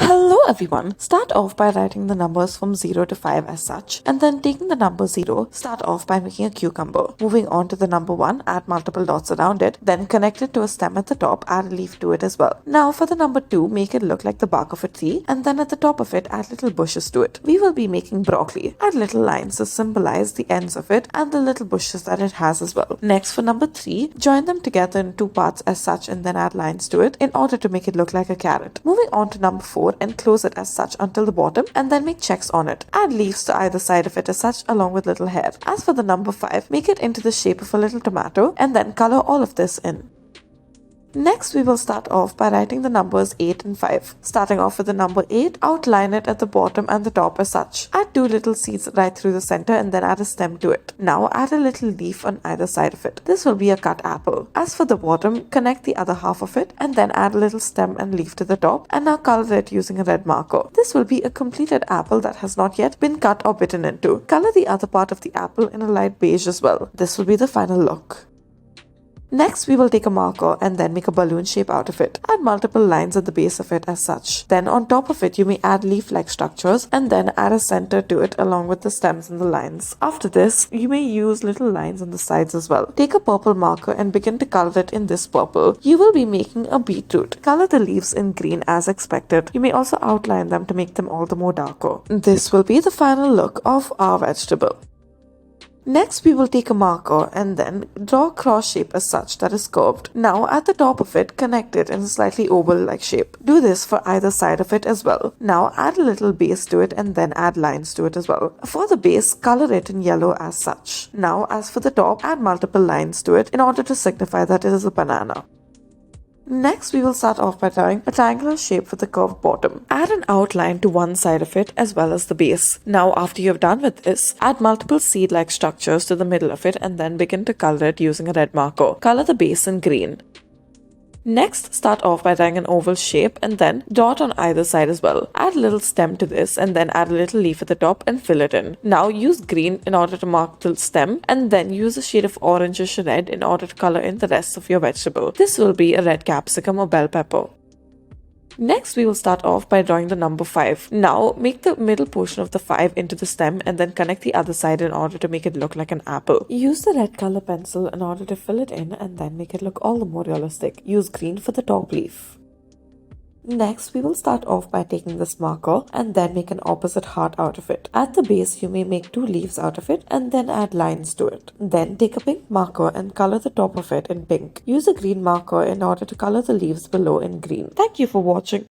Hello everyone! Start off by writing the numbers from 0 to 5 as such, and then taking the number 0, start off by making a cucumber. Moving on to the number 1, add multiple dots around it, then connect it to a stem at the top, add a leaf to it as well. Now for the number 2, make it look like the bark of a tree, and then at the top of it, add little bushes to it. We will be making broccoli. Add little lines to symbolize the ends of it and the little bushes that it has as well. Next for number 3, join them together in 2 parts as such and then add lines to it in order to make it look like a carrot. Moving on to number 4, and close it as such until the bottom and then make checks on it. Add leaves to either side of it as such along with little hair. As for the number 5, make it into the shape of a little tomato and then color all of this in. Next, we will start off by writing the numbers 8 and 5. Starting off with the number 8, outline it at the bottom and the top as such. Add 2 little seeds right through the center and then add a stem to it. Now add a little leaf on either side of it. This will be a cut apple. As for the bottom, connect the other half of it and then add a little stem and leaf to the top and now color it using a red marker. This will be a completed apple that has not yet been cut or bitten into. Color the other part of the apple in a light beige as well. This will be the final look. Next, we will take a marker and then make a balloon shape out of it. Add multiple lines at the base of it as such. Then on top of it, you may add leaf-like structures and then add a center to it along with the stems and the lines. After this, you may use little lines on the sides as well. Take a purple marker and begin to color it in this purple. You will be making a beetroot. Color the leaves in green as expected. You may also outline them to make them all the more darker. This will be the final look of our vegetable. Next, we will take a marker and then draw a cross shape as such that is curved. Now, at the top of it, connect it in a slightly oval-like shape. Do this for either side of it as well. Now, add a little base to it and then add lines to it as well. For the base, color it in yellow as such. Now, as for the top, add multiple lines to it in order to signify that it is a banana. Next, we will start off by drawing a triangular shape for the curved bottom. Add an outline to one side of it as well as the base. Now, after you have done with this, add multiple seed-like structures to the middle of it and then begin to color it using a red marker. Color the base in green. Next, start off by drawing an oval shape and then dot on either side as well. Add a little stem to this and then add a little leaf at the top and fill it in. Now use green in order to mark the stem and then use a shade of orangish red in order to color in the rest of your vegetable. This will be a red capsicum or bell pepper. Next, we will start off by drawing the number 5. Now, make the middle portion of the 5 into the stem and then connect the other side in order to make it look like an apple. Use the red color pencil in order to fill it in and then make it look all the more realistic. Use green for the top leaf. Next, we will start off by taking this marker and then make an opposite heart out of it. At the base, you may make 2 leaves out of it and then add lines to it. Then take a pink marker and color the top of it in pink. Use a green marker in order to color the leaves below in green. Thank you for watching.